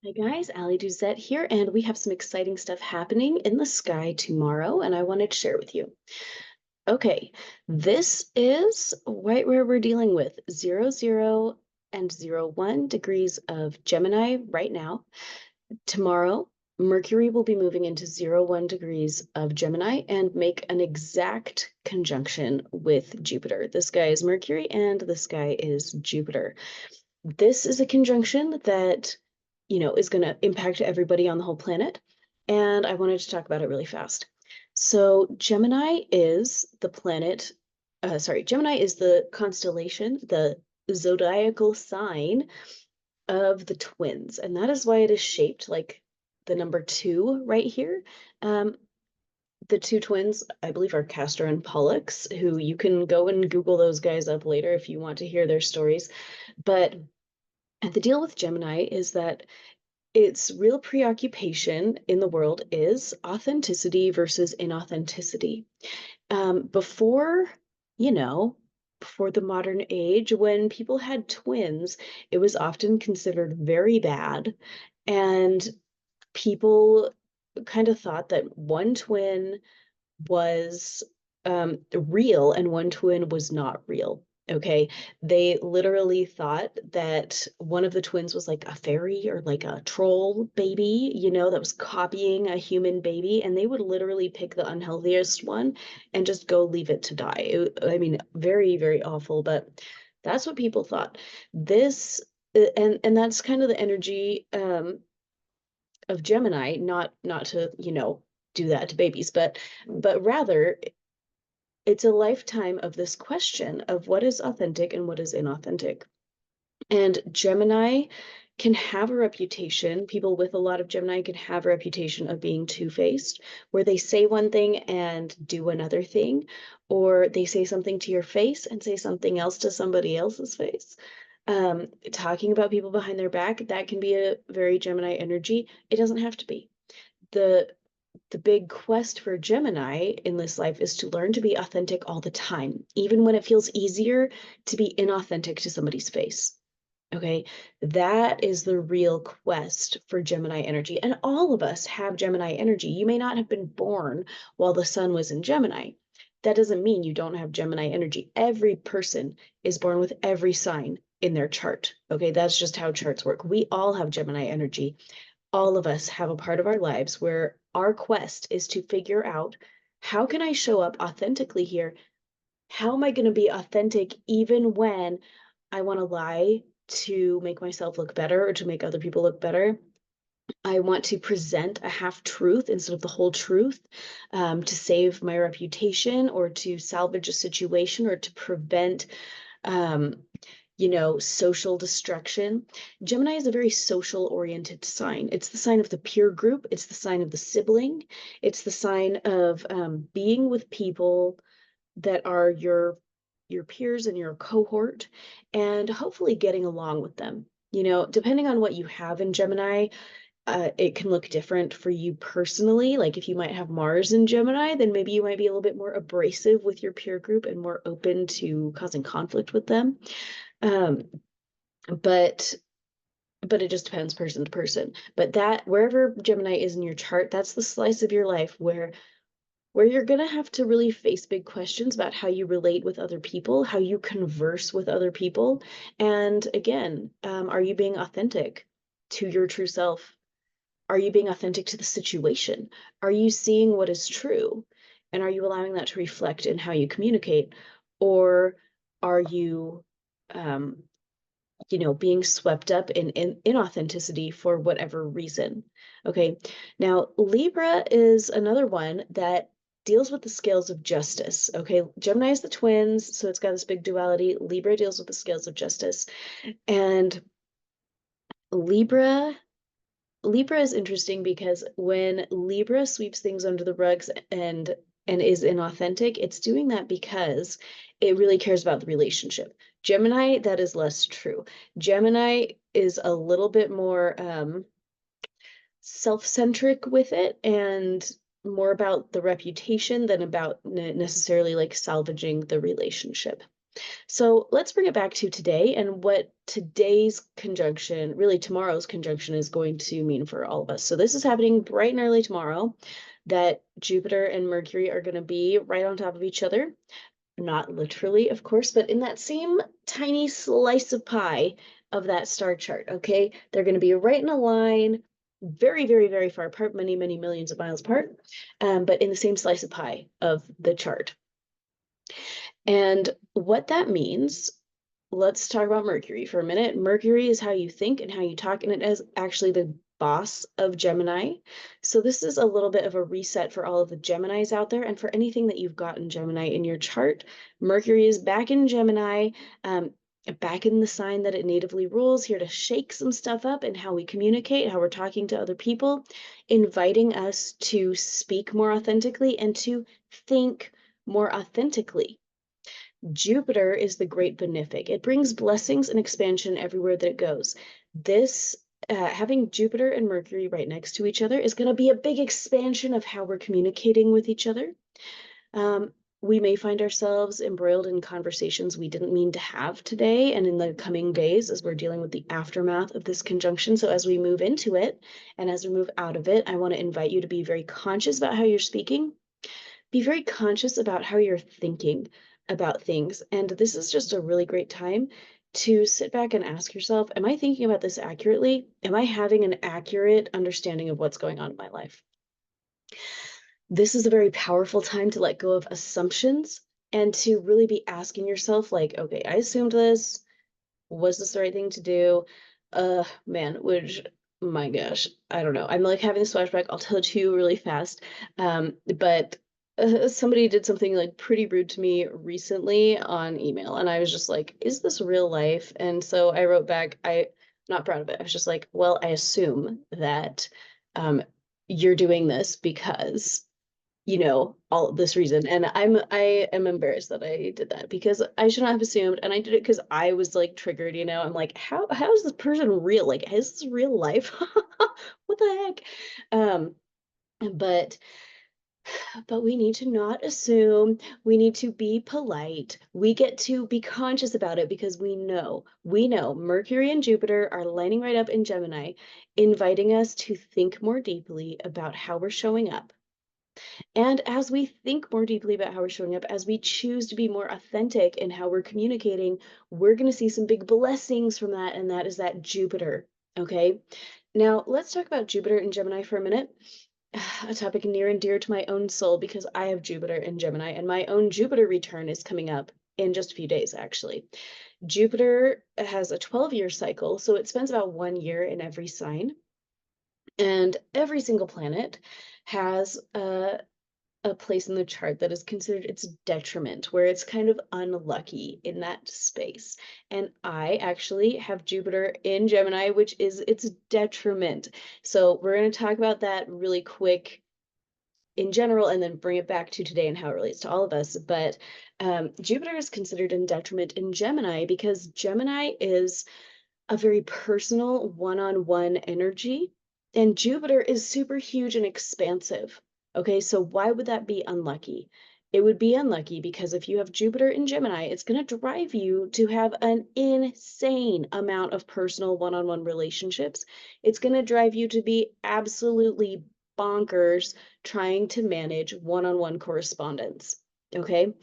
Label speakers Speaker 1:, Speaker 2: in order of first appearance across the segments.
Speaker 1: Hi guys, Ali Duzette here, and we have some exciting stuff happening in the sky tomorrow, and I wanted to share with you. Okay, this is right where we're dealing with 00 and 01 degrees of Gemini right now. Tomorrow, Mercury will be moving into 01 degrees of Gemini and make an exact conjunction with Jupiter. This guy is Mercury and this guy is Jupiter. This is a conjunction that, is going to impact everybody on the whole planet. And I wanted to talk about it really fast. So Gemini is the planet, Gemini is the constellation, the zodiacal sign of the twins. And that is why it is shaped like the number two right here. Um, the two twins, I believe, are Castor and Pollux, who you can go and Google those guys up later if you want to hear their stories. But the deal with Gemini is that its real preoccupation in the world is authenticity versus inauthenticity. Before, you know, before the modern age, when people had twins, it was often considered very bad. And people kind of thought that one twin was real and one twin was not real. Okay. They literally thought that one of the twins was like a fairy or like a troll baby, that was copying a human baby. And they would literally pick the unhealthiest one and just go leave it to die. I mean, very, very awful, but that's what people thought. This, and that's kind of the energy of Gemini, not to, do that to babies, but rather it's a lifetime of this question of what is authentic and what is inauthentic. And Gemini can have a reputation, people with a lot of Gemini can have a reputation of being two-faced, where they say one thing and do another thing, or they say something to your face and say something else to somebody else's face. Talking about people behind their back, that can be a very Gemini energy. It doesn't have to be. The the big quest for Gemini in this life is to learn to be authentic all the time, even when it feels easier to be inauthentic to somebody's face. Okay, that is the real quest for Gemini energy. And all of us have Gemini energy. You may not have been born while the sun was in Gemini. That doesn't mean you don't have Gemini energy. Every person is born with every sign in their chart. Okay, that's just how charts work. We all have Gemini energy. All of us have a part of our lives where our quest is to figure out, how can I show up authentically here? How am I going to be authentic even when I want to lie to make myself look better or to make other people look better? I want to present a half truth instead of the whole truth, to save my reputation or to salvage a situation or to prevent um, social destruction. Gemini is a very social oriented sign. It's the sign of the peer group. It's the sign of the sibling. It's the sign of being with people that are your peers and your cohort and hopefully getting along with them. Depending on what you have in Gemini, it can look different for you personally. Like if you might have Mars in Gemini, then maybe you might be a little bit more abrasive with your peer group and more open to causing conflict with them. Um, but but it just depends person to person. But that wherever Gemini is in your chart, that's the slice of your life where you're gonna have to really face big questions about how you relate with other people, how you converse with other people, and again, are you being authentic to your true self? Are you being authentic to the situation? Are you seeing what is true? And are you allowing that to reflect in how you communicate? Or are you um, being swept up in inauthenticity for whatever reason. Okay, now Libra is another one that deals with the scales of justice. Okay, Gemini is the twins, so it's got this big duality. Libra deals with the scales of justice. And Libra Libra is interesting because when Libra sweeps things under the rugs and is inauthentic, it's doing that because it really cares about the relationship. Gemini, that is less true. Gemini is a little bit more self-centric with it and more about the reputation than about necessarily like salvaging the relationship. So let's bring it back to today and what today's conjunction, really tomorrow's conjunction, is going to mean for all of us. So this is happening bright and early tomorrow, that Jupiter and Mercury are going to be right on top of each other. Not literally, of course, but in that same tiny slice of pie of that star chart, okay? They're going to be right in a line, very, very, very far apart, many, many millions of miles apart, but in the same slice of pie of the chart. And what that means, let's talk about Mercury for a minute. Mercury is how you think and how you talk, and it is actually the boss of Gemini. So this is a little bit of a reset for all of the Geminis out there, and for anything that you've got in Gemini in your chart. Mercury is back in Gemini, back in the sign that it natively rules, here to shake some stuff up in how we communicate, how we're talking to other people, inviting us to speak more authentically and to think more authentically. Jupiter is the great benefic. It brings blessings and expansion everywhere that it goes. This, having Jupiter and Mercury right next to each other is going to be a big expansion of how we're communicating with each other. We may find ourselves embroiled in conversations we didn't mean to have today and in the coming days as we're dealing with the aftermath of this conjunction. So as we move into it and as we move out of it, I want to invite you to be very conscious about how you're speaking. Be very conscious about how you're thinking about things. And this is just a really great time to sit back and ask yourself, am I thinking about this accurately? Am I having an accurate understanding of what's going on in my life? This is a very powerful time to let go of assumptions and to really be asking yourself, like, okay, I assumed this. Was this the right thing to do? Man, which, my gosh, I don't know. I'm like having this flashback. I'll tell it to you really fast. But somebody did something like pretty rude to me recently on email, and I was just like, is this real life? And so I wrote back, I'm not proud of it. I was just like, well, I assume that um, you're doing this because all of this reason. And I am embarrassed that I did that because I should not have assumed. And I did it because I was like triggered, I'm like, how is this person real? Like, is this real life? What the heck? Um, but we need to not assume. We need to be polite. We get to be conscious about it because we know Mercury and Jupiter are lining right up in Gemini, inviting us to think more deeply about how we're showing up. And as we think more deeply about how we're showing up, as we choose to be more authentic in how we're communicating, we're going to see some big blessings from that. And that is that Jupiter. Okay. Now let's talk about Jupiter in Gemini for a minute. A topic near and dear to my own soul because I have Jupiter in Gemini and my own Jupiter return is coming up in just a few days, actually. Jupiter has a 12-year cycle, so it spends about 1 year in every sign. And every single planet has a place in the chart that is considered its detriment, where it's kind of unlucky in that space. And I actually have Jupiter in Gemini, which is its detriment. So we're going to talk about that really quick in general and then bring it back to today and how it relates to all of us. But Jupiter is considered in detriment in Gemini because Gemini is a very personal one-on-one energy. And Jupiter is super huge and expansive. Okay, so why would that be unlucky? It would be unlucky because if you have Jupiter in Gemini, it's going to drive you to have an insane amount of personal one-on-one relationships. It's going to drive you to be absolutely bonkers trying to manage one-on-one correspondence. Okay,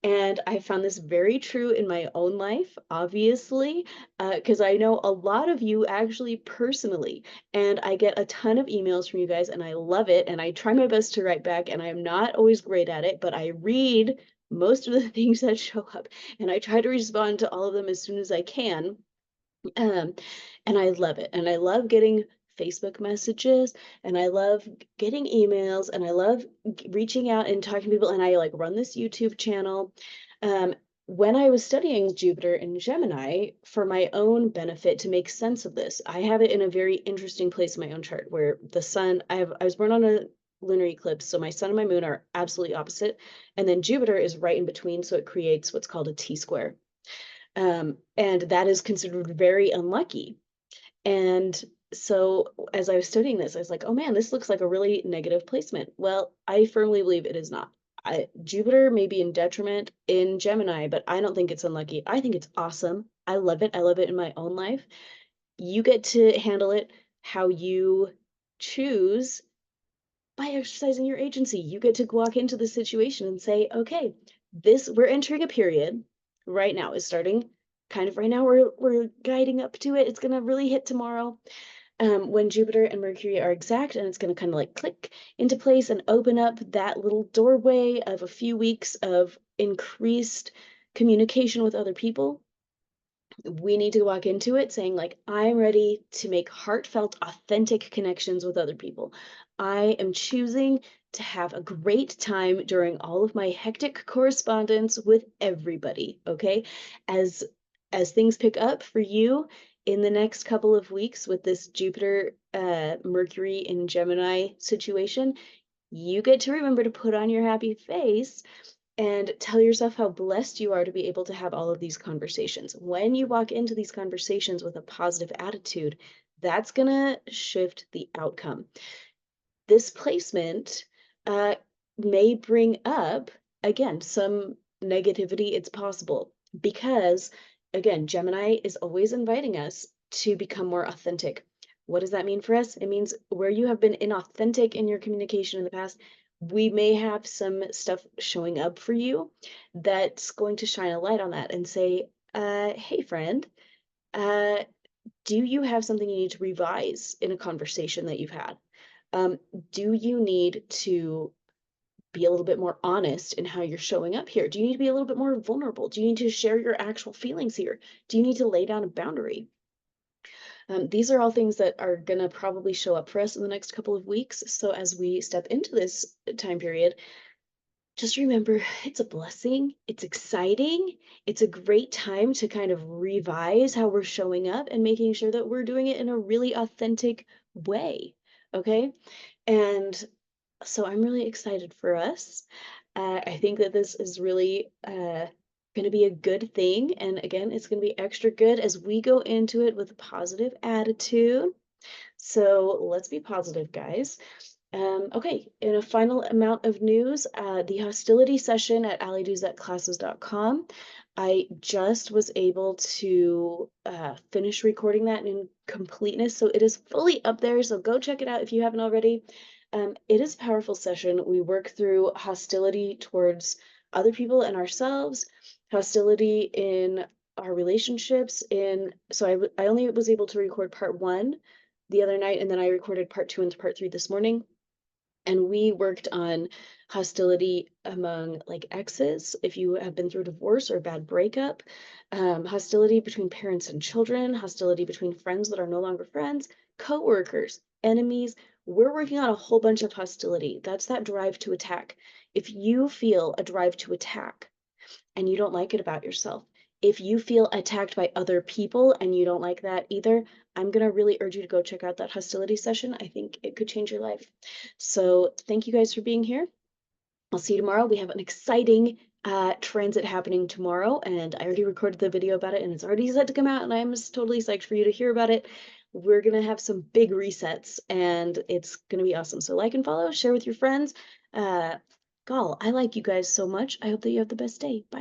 Speaker 1: and I found this very true in my own life, obviously, because I know a lot of you actually personally, and I get a ton of emails from you guys, and I love it, and I try my best to write back, and I am not always great at it, but I read most of the things that show up, and I try to respond to all of them as soon as I can. Um, and I love it. And I love getting Facebook messages and I love getting emails and I love reaching out and talking to people. And I like run this YouTube channel. Um, when I was studying Jupiter in Gemini for my own benefit to make sense of this, I have it in a very interesting place in my own chart where the sun, I was born on a lunar eclipse, so my sun and my moon are absolutely opposite. And then Jupiter is right in between, so it creates what's called a T-square. And that is considered very unlucky. And so as I was studying this, I was like, oh man, this looks like a really negative placement. Well, I firmly believe it is not. Jupiter may be in detriment in Gemini, but I don't think it's unlucky. I think it's awesome. I love it. I love it in my own life. You get to handle it how you choose by exercising your agency. You get to walk into the situation and say, okay, we're entering a period right now. Is starting kind of right now. We're guiding up to it. It's gonna really hit tomorrow. When Jupiter and Mercury are exact, and it's going to kind of like click into place and open up that little doorway of a few weeks of increased communication with other people. We need to walk into it saying, like, I'm ready to make heartfelt, authentic connections with other people. I am choosing to have a great time during all of my hectic correspondence with everybody, okay? As as things pick up for you in the next couple of weeks with this Jupiter Mercury in Gemini situation, you get to remember to put on your happy face and tell yourself how blessed you are to be able to have all of these conversations. When you walk into these conversations with a positive attitude, that's gonna shift the outcome. This placement uh, may bring up, again, some negativity. It's possible because, again, Gemini is always inviting us to become more authentic. What does that mean for us? It means where you have been inauthentic in your communication in the past, we may have some stuff showing up for you that's going to shine a light on that and say, hey, friend, uh, do you have something you need to revise in a conversation that you've had? Um, do you need to be a little bit more honest in how you're showing up here? Do you need to be a little bit more vulnerable? Do you need to share your actual feelings here? Do you need to lay down a boundary? These are all things that are going to probably show up for us in the next couple of weeks. So as we step into this time period, just remember it's a blessing. It's exciting. It's a great time to kind of revise how we're showing up and making sure that we're doing it in a really authentic way. Okay. And so I'm really excited for us. I think that this is really going to be a good thing. And again, it's going to be extra good as we go into it with a positive attitude. So let's be positive, guys. Okay, in a final amount of news, the hostility session at allydoes@classes.com. I just was able to finish recording that in completeness, so it is fully up there, so go check it out if you haven't already. It is a powerful session. We work through hostility towards other people and ourselves, hostility in our relationships. I only was able to record part 1 the other night, and then I recorded part 2 and part 3 this morning. And we worked on hostility among like exes, if you have been through divorce or a bad breakup, hostility between parents and children, hostility between friends that are no longer friends, coworkers, enemies. We're working on a whole bunch of hostility. That's that drive to attack. If you feel a drive to attack, and you don't like it about yourself. If you feel attacked by other people and you don't like that either, I'm going to really urge you to go check out that hostility session. I think it could change your life. So thank you guys for being here. I'll see you tomorrow. We have an exciting transit happening tomorrow, and I already recorded the video about it, and it's already set to come out, and I'm just totally psyched for you to hear about it. We're going to have some big resets, and it's going to be awesome. So like and follow, share with your friends. Gall, I like you guys so much. I hope that you have the best day. Bye.